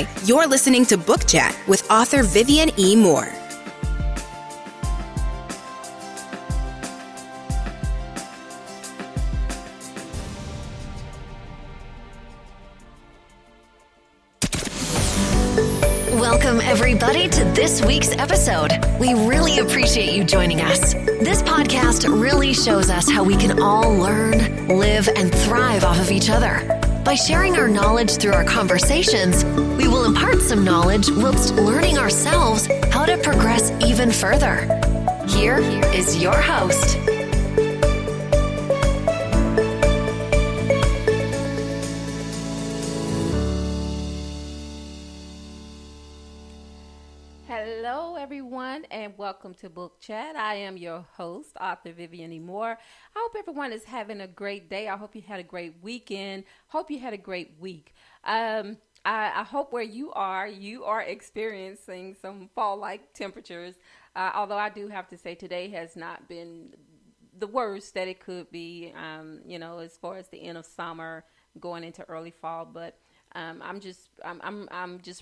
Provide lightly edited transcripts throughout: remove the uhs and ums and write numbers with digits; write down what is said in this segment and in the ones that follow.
Hi, you're listening to Book Chat with author Vivian E. Moore. Welcome, everybody, to this week's episode. We really appreciate you joining us. This podcast really shows us how we can all learn, live, and thrive off of each other. By sharing our knowledge through our conversations, we will impart some knowledge whilst learning ourselves how to progress even further. Here is your host. Hello, everyone, and welcome to Book Chat. I am your host, author Vivian E. Moore. I hope everyone is having a great day. I hope you had a great weekend. Hope you had a great week. I hope where you are experiencing some fall-like temperatures. Although I do have to say today has not been the worst that it could be, as far as the end of summer going into early fall, but I'm just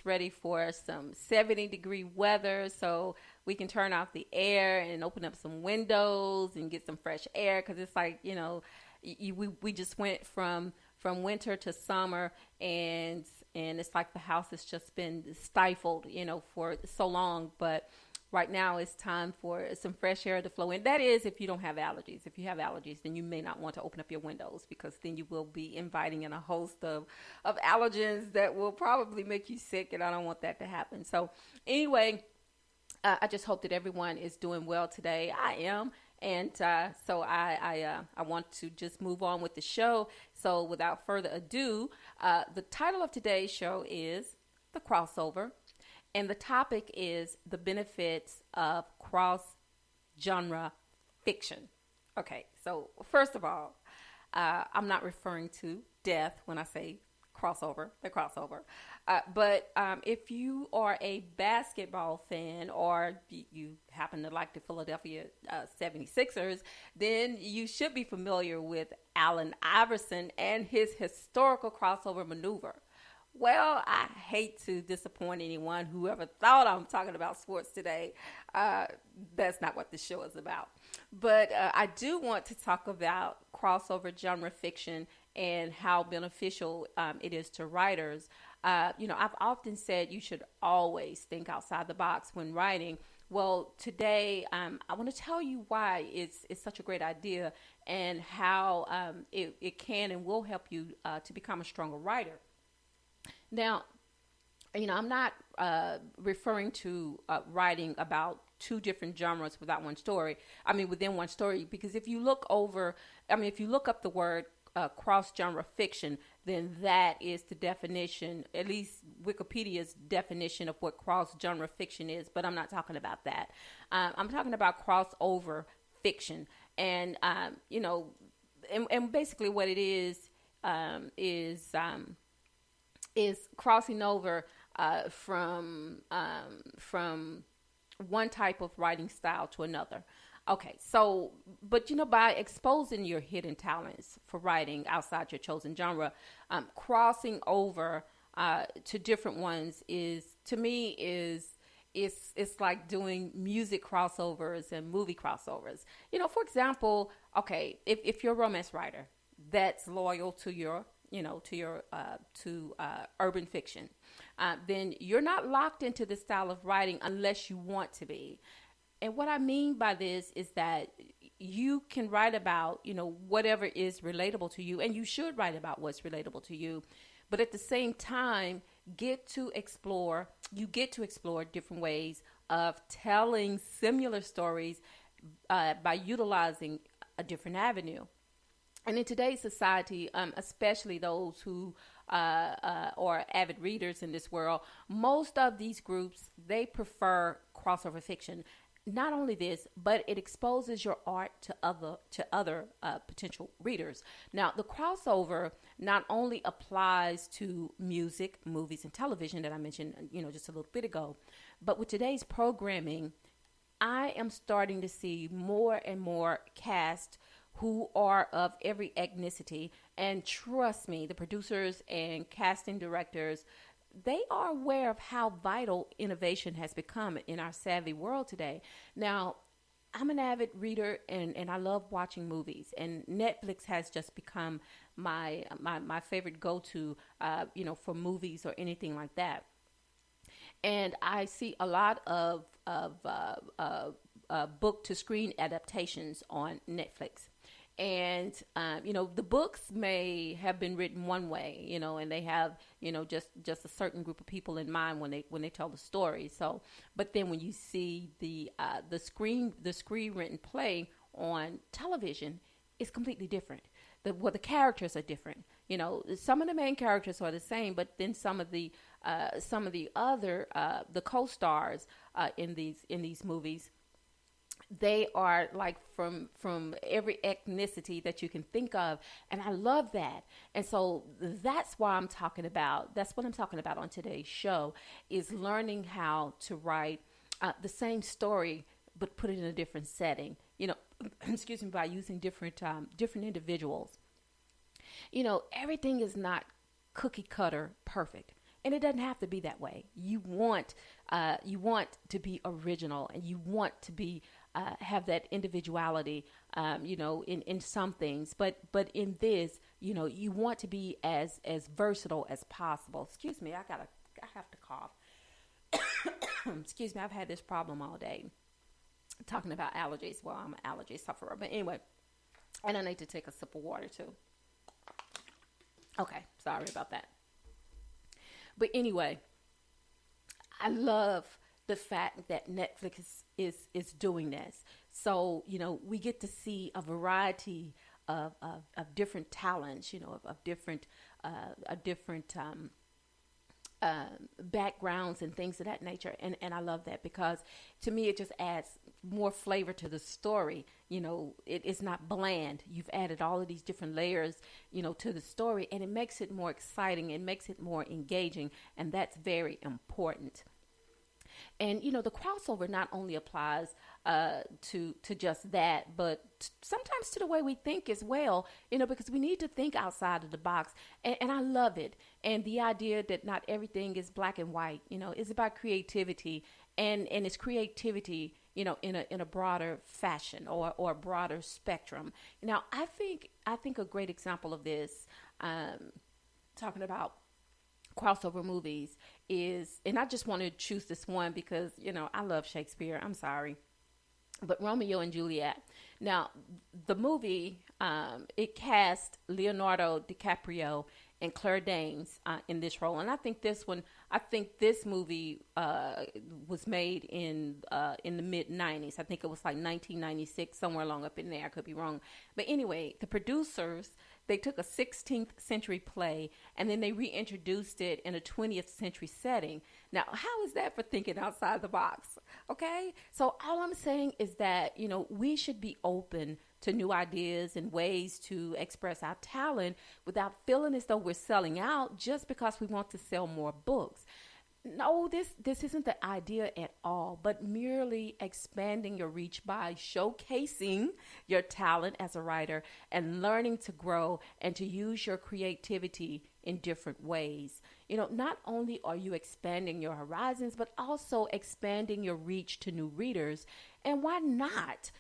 ready for some 70-degree weather so we can turn off the air and open up some windows and get some fresh air, because it's like, we just went from winter to summer, and it's like the house has just been stifled, for so long. But right now it's time for some fresh air to flow in. That is, if you don't have allergies. If you have allergies, then you may not want to open up your windows, because then you will be inviting in a host of allergens that will probably make you sick, and I don't want that to happen. So anyway, I just hope that everyone is doing well today. I am. And so I want to just move on with the show. So without further ado, the title of today's show is The Crossover. And the topic is the benefits of cross-genre fiction. Okay, so first of all, I'm not referring to death when I say the crossover. But if you are a basketball fan, or you happen to like the Philadelphia 76ers, then you should be familiar with Allen Iverson and his historical crossover maneuver. Well, I hate to disappoint anyone who ever thought I'm talking about sports today. That's not what the show is about. But I do want to talk about crossover genre fiction and how beneficial it is to writers. I've often said you should always think outside the box when writing. Well, today I want to tell you why it's such a great idea, and how it can and will help you to become a stronger writer. Now, I'm not referring to writing about two different genres within one story, because if you look up the word cross-genre fiction, then that is the definition, at least Wikipedia's definition of what cross-genre fiction is, but I'm not talking about that. I'm talking about crossover fiction, and basically what it is crossing over from one type of writing style to another. Okay, so, but by exposing your hidden talents for writing outside your chosen genre, crossing over to different ones to me is like doing music crossovers and movie crossovers. For example, okay, if you're a romance writer that's loyal to your urban fiction, then you're not locked into this style of writing unless you want to be. And what I mean by this is that you can write about, whatever is relatable to you, and you should write about what's relatable to you. But at the same time, you get to explore different ways of telling similar stories by utilizing a different avenue. And in today's society, especially those who are avid readers in this world, most of these groups, they prefer crossover fiction. Not only this, but it exposes your art to other potential readers. Now, the crossover not only applies to music, movies, and television that I mentioned, just a little bit ago, but with today's programming, I am starting to see more and more cast who are of every ethnicity. And trust me, the producers and casting directors, they are aware of how vital innovation has become in our savvy world today. Now, I'm an avid reader and I love watching movies, and Netflix has just become my favorite go-to, for movies or anything like that. And I see a lot of book to screen adaptations on Netflix. And, the books may have been written one way, and they have, just a certain group of people in mind when they tell the story. So, but then when you see the screen written play on television, it's completely different. The characters are different. Some of the main characters are the same, but then some of the other the co-stars in these movies, they are like from every ethnicity that you can think of, and I love that. And so that's what I'm talking about on today's show, is learning how to write the same story but put it in a different setting. Excuse me, by using different individuals. Everything is not cookie cutter perfect. And it doesn't have to be that way. You want to be original, and you want to be have that individuality, in some things. But in this, you want to be as versatile as possible. Excuse me, I have to cough. Excuse me, I've had this problem all day. Talking about allergies. Well, I'm an allergy sufferer, but anyway, and I need to take a sip of water too. Okay, sorry about that. But anyway, I love the fact that Netflix is doing this. So, we get to see a variety of different talents, of different backgrounds and things of that nature. And I love that, because to me, it just adds more flavor to the story. It's not bland. You've added all of these different layers, to the story, and it makes it more exciting. It makes it more engaging. And that's very important. And, the crossover not only applies to just that, but sometimes to the way we think as well, because we need to think outside of the box. And I love it. And the idea that not everything is black and white, it's about creativity, and it's creativity, in a broader fashion or a broader spectrum. Now, I think a great example of this, talking about crossover movies, is, and I just want to choose this one because, I love Shakespeare. I'm sorry. But Romeo and Juliet. Now, the movie, it cast Leonardo DiCaprio and Claire Danes in this role. And I think this movie was made in the mid-'90s. I think it was like 1996, somewhere along up in there. I could be wrong. But anyway, the producers, they took a 16th century play and then they reintroduced it in a 20th century setting. Now, how is that for thinking outside the box? Okay? So all I'm saying is that, we should be open to new ideas and ways to express our talent without feeling as though we're selling out just because we want to sell more books. No, this isn't the idea at all, but merely expanding your reach by showcasing your talent as a writer and learning to grow and to use your creativity in different ways. Not only are you expanding your horizons, but also expanding your reach to new readers. And why not?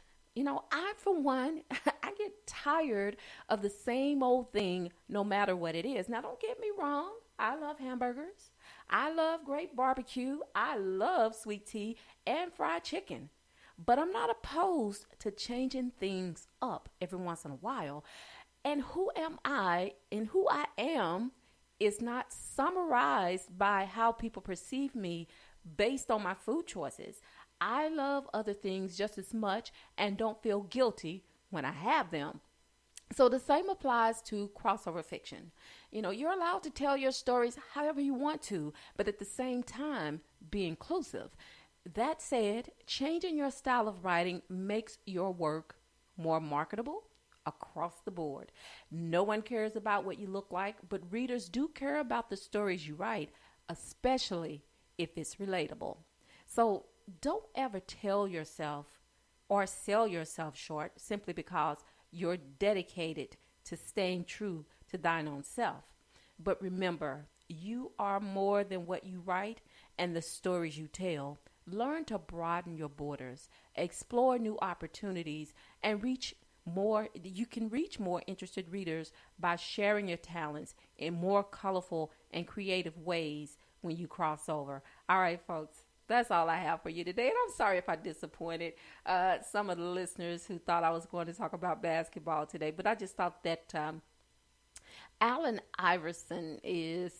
I, for one, I get tired of the same old thing no matter what it is. Now, don't get me wrong. I love hamburgers. I love great barbecue. I love sweet tea and fried chicken. But I'm not opposed to changing things up every once in a while. And who am I and who I am is not summarized by how people perceive me based on my food choices. I love other things just as much and don't feel guilty when I have them. So the same applies to crossover fiction. You're allowed to tell your stories however you want to, but at the same time, be inclusive. That said, changing your style of writing makes your work more marketable across the board. No one cares about what you look like, but readers do care about the stories you write, especially if it's relatable. So don't ever tell yourself or sell yourself short simply because you're dedicated to staying true to thine own self. But remember, you are more than what you write and the stories you tell. Learn to broaden your borders, explore new opportunities, and reach more. You can reach more interested readers by sharing your talents in more colorful and creative ways when you cross over. All right, folks. That's all I have for you today. And I'm sorry if I disappointed some of the listeners who thought I was going to talk about basketball today. But I just thought that Allen Iverson is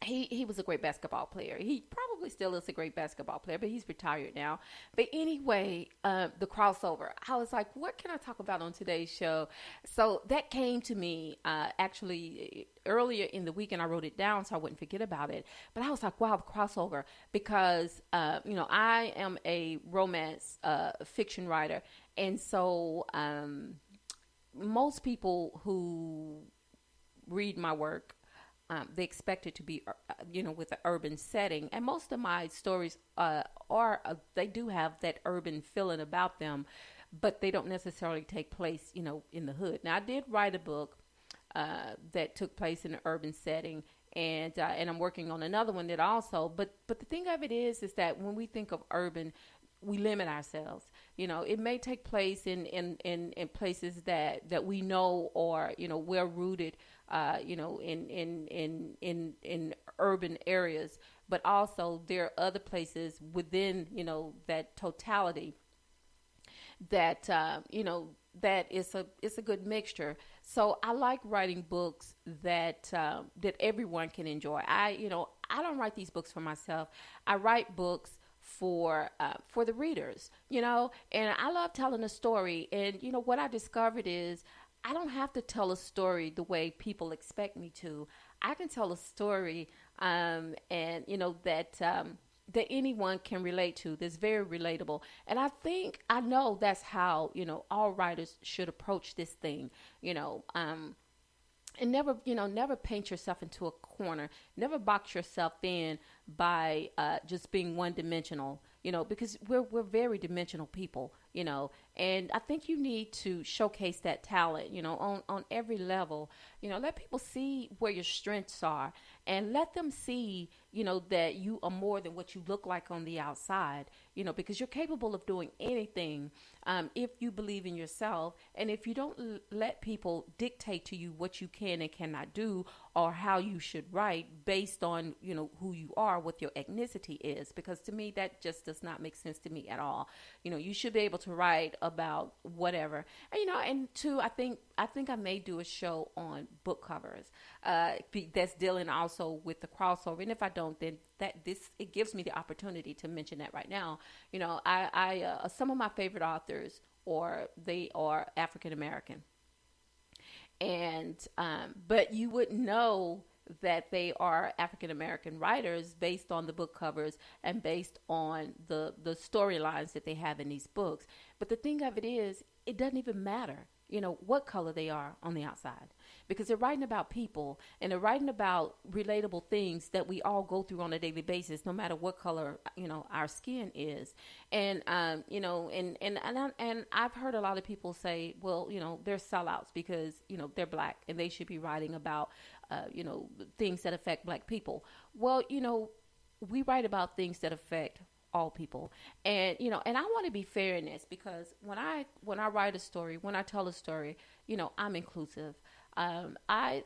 he was a great basketball player. He probably still is a great basketball player, but he's retired now. But anyway, the crossover, I was like, what can I talk about on today's show? So that came to me actually earlier in the week, and I wrote it down so I wouldn't forget about it. But I was like, wow, the crossover, because, I am a romance fiction writer. And so most people who read my work, they expect it to be, with an urban setting. And most of my stories they do have that urban feeling about them, but they don't necessarily take place, in the hood. Now, I did write a book that took place in an urban setting, and I'm working on another one that also. But the thing of it is that when we think of urban, we limit ourselves. It may take place in places that we know, or we're rooted, in urban areas, but also there are other places within that totality that that it's a good mixture. So I like writing books that everyone can enjoy. I don't write these books for myself. I write books for the readers, and I love telling a story. And what I discovered is I don't have to tell a story the way people expect me to. I can tell a story, and that anyone can relate to. That's very relatable. And I know that's how all writers should approach this thing. And never paint yourself into a corner. Never box yourself in by just being one-dimensional, because we're very dimensional people, and I think you need to showcase that talent, on every level. Let people see where your strengths are, and let them see, that you are more than what you look like on the outside, because you're capable of doing anything if you believe in yourself, and if you don't let people dictate to you what you can and cannot do, or how you should write based on, who you are, what your ethnicity is, because to me, that just does not make sense to me at all. You should be able to write about whatever. And, and two, I think I may do a show on book covers that's dealing also with the crossover. And if I don't, then it gives me the opportunity to mention that right now. I some of my favorite authors, they are African American. And but you wouldn't know that they are African American writers based on the book covers and based on the storylines that they have in these books. But the thing of it is, it doesn't even matter, what color they are on the outside, because they're writing about people, and they're writing about relatable things that we all go through on a daily basis, no matter what color, our skin is. And, and I've heard a lot of people say, well, they're sellouts because, they're black and they should be writing about, things that affect black people. Well, we write about things that affect all people. And, and I want to be fair in this, because when I write a story, when I tell a story, I'm inclusive. I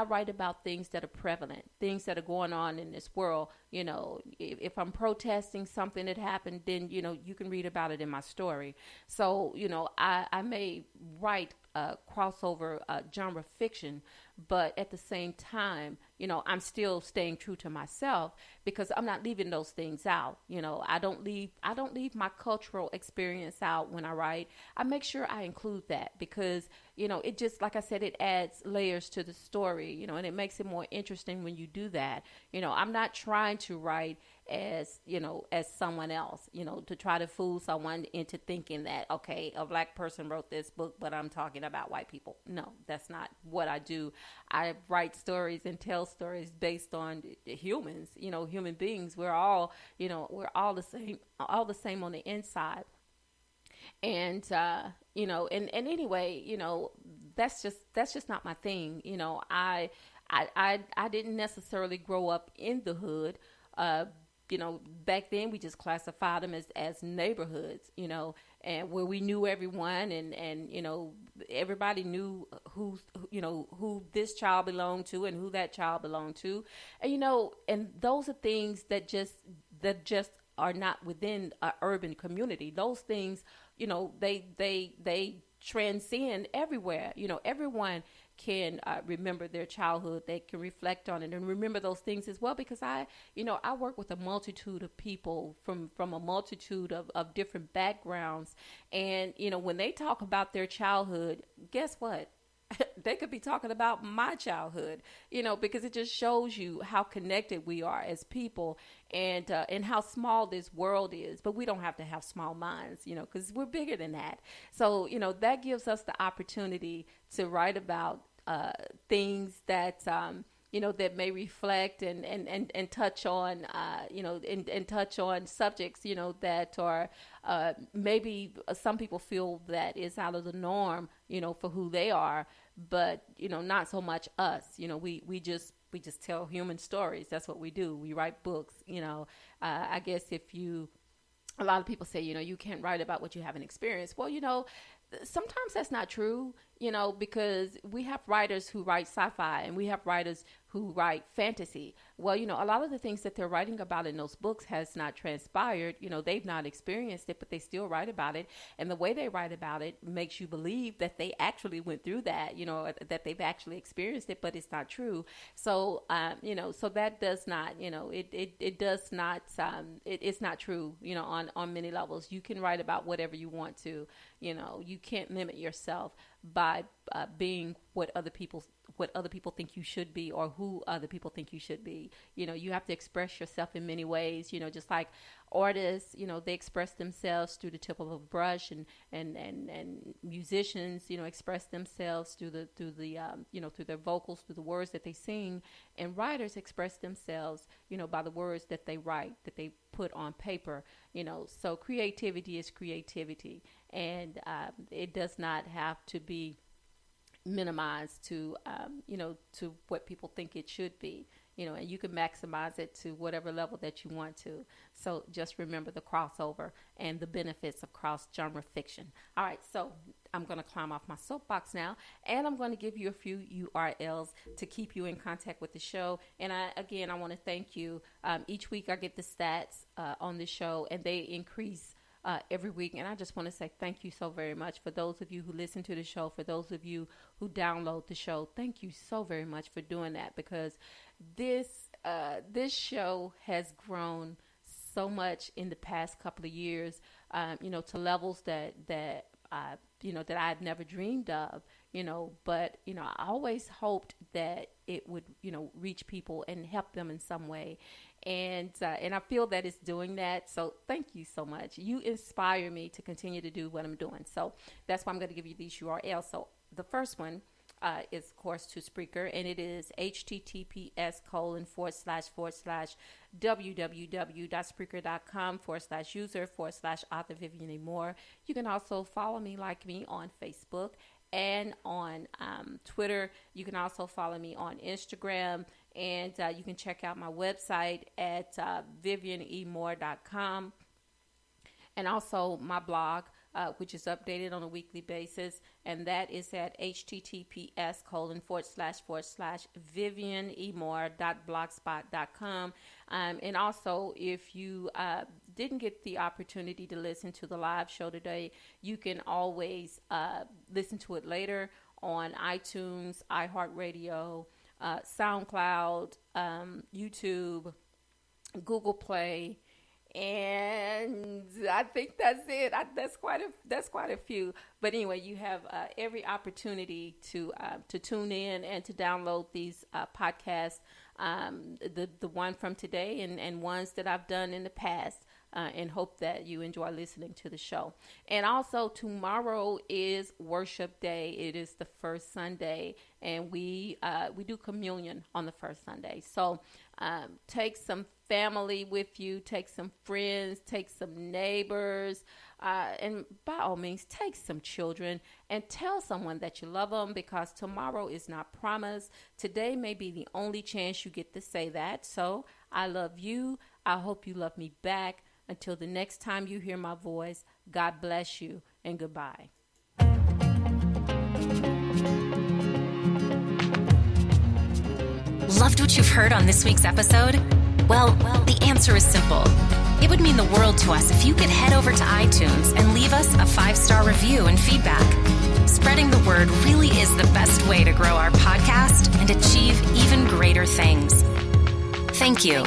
write about things that are prevalent, things that are going on in this world. If I'm protesting something that happened, then, you can read about it in my story. So, I may write crossover genre fiction, but at the same time, I'm still staying true to myself, because I'm not leaving those things out. I don't leave my cultural experience out when I write. I make sure I include that, because, it just, like I said, it adds layers to the story, and it makes it more interesting when you do that. I'm not trying to write as someone else, to try to fool someone into thinking that, okay, a black person wrote this book, but I'm talking about white people. No, that's not what I do. I write stories and tell stories based on humans, human beings. We're all the same on the inside. And, and anyway, that's just not my thing. I didn't necessarily grow up in the hood. Back then we just classified them as neighborhoods, and where we knew everyone, and everybody knew who this child belonged to and who that child belonged to, and those are things that just are not within an urban community. Those things, they transcend everywhere. Everyone can remember their childhood. They can reflect on it and remember those things as well, because I work with a multitude of people from a multitude of different backgrounds. And, when they talk about their childhood, guess what? They could be talking about my childhood, because it just shows you how connected we are as people, and how small this world is. But we don't have to have small minds, because we're bigger than that. So, that gives us the opportunity to write about things that, that may reflect and touch on, and touch on subjects, that are maybe some people feel that is out of the norm, for who they are, but, not so much us. We just tell human stories. That's what we do. We write books. I guess a lot of people say, you can't write about what you haven't experienced. Well, sometimes that's not true, because we have writers who write sci-fi and we have writers who write fantasy. Well, a lot of the things that they're writing about in those books has not transpired. They've not experienced it, but they still write about it. And the way they write about it makes you believe that they actually went through that, that they've actually experienced it, but it's not true. So, so that does not, it does not, it's not true, on many levels. You can write about whatever you want to, you can't limit yourself by being what other people think you should be, or who other people think you should be. You have to express yourself in many ways, just like artists, they express themselves through the tip of a brush, and musicians, express themselves through their vocals, through the words that they sing, and writers express themselves, by the words that they write, that they put on paper, so creativity is creativity, and it does not have to be minimized to to what people think it should be, and you can maximize it to whatever level that you want to. So just remember the crossover and the benefits of cross-genre fiction. All right, so I'm going to climb off my soapbox now, and I'm going to give you a few URLs to keep you in contact with the show. And I want to thank you. Each week I get the stats on the show, and they increase every week, and I just want to say thank you so very much for those of you who listen to the show, for those of you who download the show. Thank you so very much for doing that, because this show has grown so much in the past couple of years, to levels that I've never dreamed of, but I always hoped that it would reach people and help them in some way. And I feel that it's doing that. So thank you so much. You inspire me to continue to do what I'm doing. So that's why I'm going to give you these URLs. So the first one is, of course, to Spreaker, and it is https://www.spreaker.com/user/author Vivian E. Moore. You can also follow me, like me, on Facebook and on Twitter. You can also follow me on Instagram, and you can check out my website at vivianemore.com, and also my blog, which is updated on a weekly basis, and that is at https://vivianemore.blogspot.com. And also, if you didn't get the opportunity to listen to the live show today, you can always listen to it later on iTunes, iHeartRadio, SoundCloud, YouTube, Google Play, and I think that's it. That's quite a few. But anyway, you have every opportunity to tune in and to download these podcasts, the one from today and ones that I've done in the past. and hope that you enjoy listening to the show. And also tomorrow is worship day. It is the first Sunday, and we do communion on the first Sunday. So take some family with you, take some friends, take some neighbors, and by all means, take some children and tell someone that you love them, because tomorrow is not promised. Today may be the only chance you get to say that. So I love you. I hope you love me back. Until the next time you hear my voice, God bless you and goodbye. Loved what you've heard on this week's episode? Well, the answer is simple. It would mean the world to us if you could head over to iTunes and leave us a 5-star review and feedback. Spreading the word really is the best way to grow our podcast and achieve even greater things. Thank you.